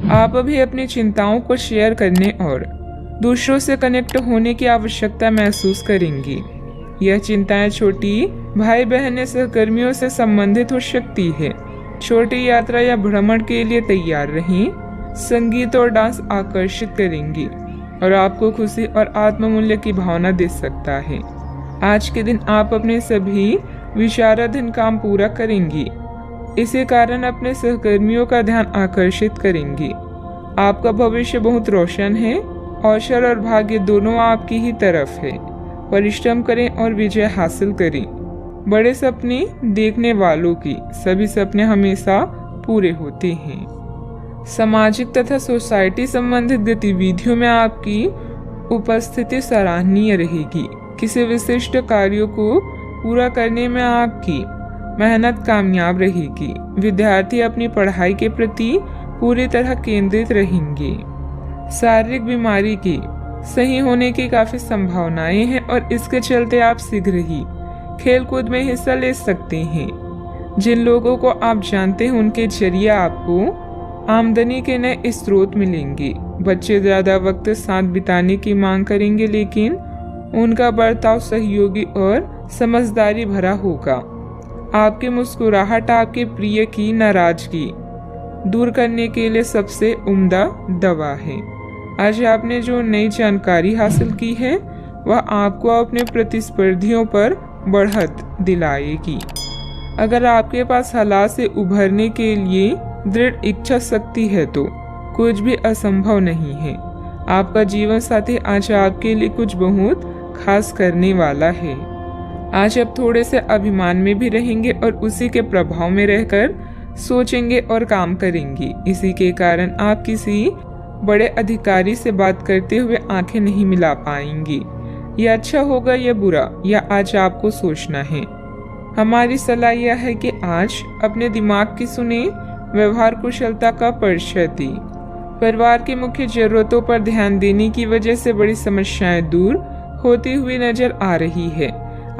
आप अभी अपनी चिंताओं को शेयर करने और दूसरों से कनेक्ट होने की आवश्यकता महसूस करेंगी। यह चिंताएं छोटी भाई बहन या सहकर्मियों से संबंधित हो सकती है। छोटी यात्रा या भ्रमण के लिए तैयार रहें। संगीत और डांस आकर्षित करेंगी और आपको खुशी और आत्ममूल्य की भावना दे सकता है। आज के दिन आप अपने सभी विचाराधीन काम पूरा करेंगी। इसी कारण अपने सहकर्मियों का ध्यान आकर्षित करेंगी। आपका भविष्य बहुत रोशन है। अवसर और भाग्य दोनों आपकी ही तरफ है। परिश्रम करें और विजय हासिल करें। बड़े सपने देखने वालों की सभी सपने हमेशा पूरे होते हैं। सामाजिक तथा सोसाइटी संबंधित गतिविधियों में आपकी उपस्थिति सराहनीय रहेगी। किसी विशिष्ट कार्यों को पूरा करने में आपकी मेहनत कामयाब रहेगी। विद्यार्थी अपनी पढ़ाई के प्रति पूरी तरह केंद्रित रहेंगे। शारीरिक बीमारी की सही होने की काफी संभावनाएं हैं और इसके चलते आप शीघ्र ही खेलकूद में हिस्सा ले सकते हैं। जिन लोगों को आप जानते हैं उनके जरिए आपको आमदनी के नए स्रोत मिलेंगे। बच्चे ज्यादा वक्त साथ बिताने की मांग करेंगे, लेकिन उनका बर्ताव सहयोगी और समझदारी भरा होगा। आपकी मुस्कुराहट आपके प्रिय की नाराजगी दूर करने के लिए सबसे उम्दा दवा है। आज आपने जो नई जानकारी हासिल की है वह आपको अपने प्रतिस्पर्धियों पर बढ़त दिलाएगी। अगर आपके पास हालात से उभरने के लिए दृढ़ इच्छा शक्ति है तो कुछ भी असंभव नहीं है। आपका जीवन साथी आज आपके लिए कुछ बहुत खास करने वाला है। आज आप थोड़े से अभिमान में भी रहेंगे और उसी के प्रभाव में रहकर सोचेंगे और काम करेंगे। इसी के कारण आप किसी बड़े अधिकारी से बात करते हुए आंखें नहीं मिला पाएंगे। यह अच्छा होगा या बुरा, यह आज आपको सोचना है। हमारी सलाह यह है कि आज अपने दिमाग की सुने, व्यवहार कुशलता का परिचय दी। परिवार की मुख्य जरूरतों पर ध्यान देने की वजह से बड़ी समस्याएं दूर होती हुई नजर आ रही है।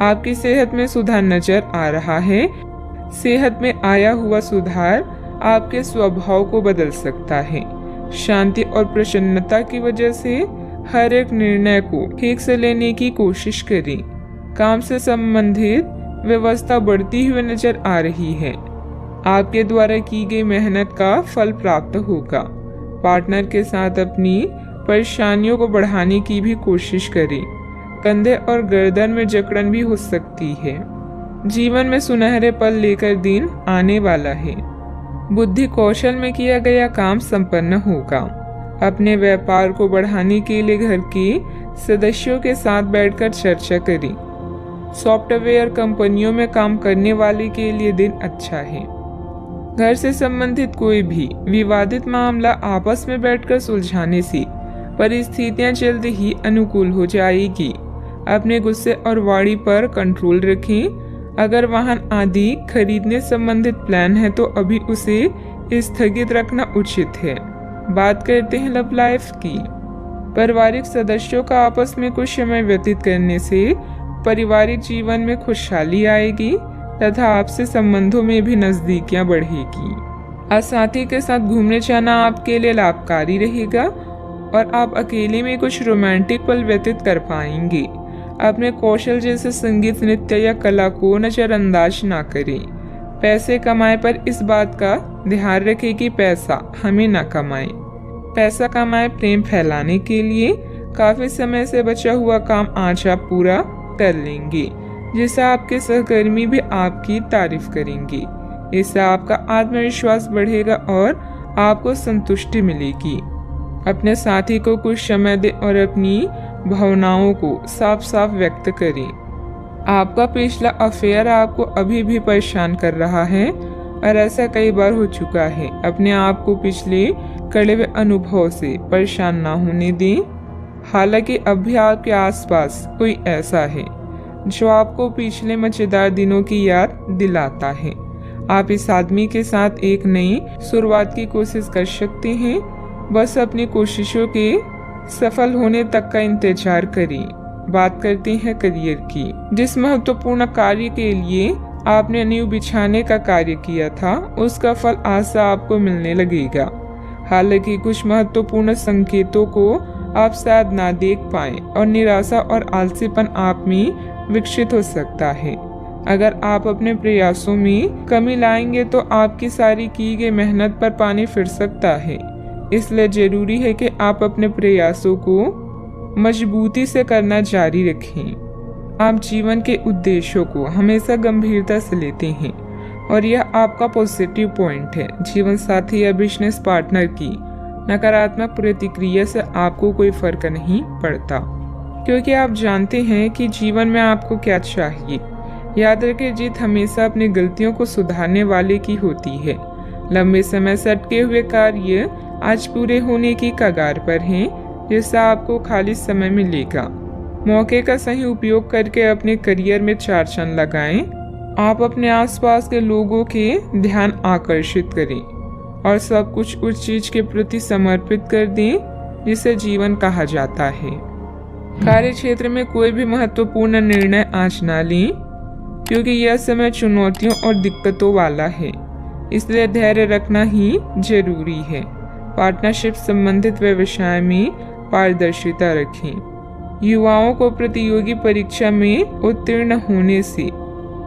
आपकी सेहत में सुधार नजर आ रहा है। सेहत में आया हुआ सुधार आपके स्वभाव को बदल सकता है। शांति और प्रसन्नता की वजह से हर एक निर्णय को ठीक से लेने की कोशिश करें। काम से संबंधित व्यवस्था बढ़ती हुई नजर आ रही है। आपके द्वारा की गई मेहनत का फल प्राप्त होगा। पार्टनर के साथ अपनी परेशानियों को बढ़ाने की भी कोशिश करें। कंधे और गर्दन में जकड़न भी हो सकती है। जीवन में सुनहरे पल लेकर दिन आने वाला है। बुद्धि कौशल में किया गया काम संपन्न होगा। अपने व्यापार को बढ़ाने के लिए घर के सदस्यों के साथ बैठकर चर्चा करें। सॉफ्टवेयर कंपनियों में काम करने वाले के लिए दिन अच्छा है। घर से संबंधित कोई भी विवादित मामला आपस में बैठकर सुलझाने से परिस्थितियां जल्द ही अनुकूल हो जाएगी। अपने गुस्से और वाणी पर कंट्रोल रखें। अगर वाहन आदि खरीदने संबंधित प्लान है तो अभी उसे स्थगित रखना उचित है। बात करते हैं लव लाइफ की। पारिवारिक सदस्यों का आपस में कुछ समय व्यतीत करने से पारिवारिक जीवन में खुशहाली आएगी तथा आपसे संबंधों में भी नजदीकियां बढ़ेगी। आज साथी के साथ घूमने जाना आपके लिए लाभकारी रहेगा और आप अकेले में कुछ रोमांटिक पल व्यतीत कर पाएंगे। अपने कौशल जैसे संगीत, नृत्य या कला को नजरअंदाज ना करें। पैसे कमाए पर इस बात का ध्यान रखें कि पैसा हमें ना कमाए। पैसा कमाए प्रेम फैलाने के लिए काफी समय से बचा हुआ काम आज आप पूरा कर लेंगे, जिससे आपके सहकर्मी भी आपकी तारीफ करेंगे। इससे आपका आत्मविश्वास बढ़ेगा और आपको संतुष्टि मिलेगी। अपने साथी को कुछ समय दें और अपनी भावनाओं को साफ साफ व्यक्त करें। आपका पिछला अफेयर आपको अभी भी परेशान कर रहा है और ऐसा कई बार हो चुका है। अपने आप को पिछले कड़े हुए अनुभव से परेशान ना होने दें। हालांकि अब भी आपके आसपास कोई ऐसा है जो आपको पिछले मजेदार दिनों की याद दिलाता है। आप इस आदमी के साथ एक नई शुरुआत की कोशिश कर सकते हैं। बस अपनी कोशिशों के सफल होने तक का इंतजार करें। बात करते हैं करियर की। जिस महत्वपूर्ण कार्य के लिए आपने नींव बिछाने का कार्य किया था उसका फल आज से आपको मिलने लगेगा। हालांकि कुछ महत्वपूर्ण संकेतों को आप शायद ना देख पाएं और निराशा और आलसीपन आप में विकसित हो सकता है। अगर आप अपने प्रयासों में कमी लाएंगे तो आपकी सारी की गई मेहनत पर पानी फिर सकता है। इसलिए जरूरी है कि आप अपने प्रयासों को मजबूती से करना जारी रखें। आप जीवन के उद्देश्यों को हमेशा गंभीरता से लेते हैं और यह आपका पॉजिटिव पॉइंट है। जीवन साथी या बिजनेस पार्टनर की नकारात्मक प्रतिक्रिया से आपको कोई फर्क नहीं पड़ता, क्योंकि आप जानते हैं कि जीवन में आपको क्या चाहिए। याद रखें, जीत हमेशा अपनी गलतियों को सुधारने वाले की होती है। लंबे समय से अटके हुए कार्य आज पूरे होने की कगार पर हैं, जिससे आपको खाली समय मिलेगा। मौके का सही उपयोग करके अपने करियर में 4 चांद लगाएं। आप अपने आसपास के लोगों के ध्यान आकर्षित करें और सब कुछ उस चीज के प्रति समर्पित कर दें जिसे जीवन कहा जाता है। कार्य क्षेत्र में कोई भी महत्वपूर्ण निर्णय आज ना लें, क्योंकि यह समय चुनौतियों और दिक्कतों वाला है, इसलिए धैर्य रखना ही जरूरी है। पार्टनरशिप संबंधित व्यवसाय में पारदर्शिता रखें। युवाओं को प्रतियोगी परीक्षा में उत्तीर्ण होने से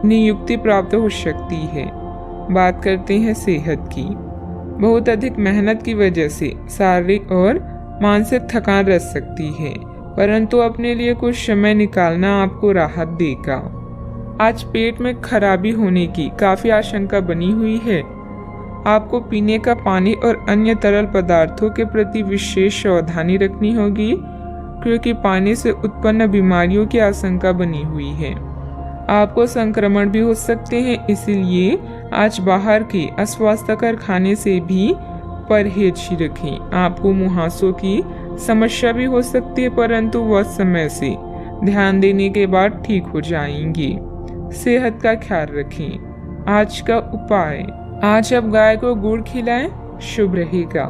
नियुक्ति प्राप्त हो सकती है। बात करते हैं सेहत की। बहुत अधिक मेहनत की वजह से शारीरिक और मानसिक थकान रह सकती है, परंतु अपने लिए कुछ समय निकालना आपको राहत देगा। आज पेट में खराबी होने की काफी आशंका बनी हुई है। आपको पीने का पानी और अन्य तरल पदार्थों के प्रति विशेष सावधानी रखनी होगी, क्योंकि पानी से उत्पन्न बीमारियों की आशंका बनी हुई है। आपको संक्रमण भी हो सकते हैं, इसीलिए आज बाहर के अस्वास्थ्यकर खाने से भी परहेज ही रखें। आपको मुहासों की समस्या भी हो सकती है, परंतु वह समय से ध्यान देने के बाद ठीक हो जाएंगी। सेहत का ख्याल रखें। आज का उपाय, आज आप गाय को गुड़ खिलाएं, शुभ रहेगा।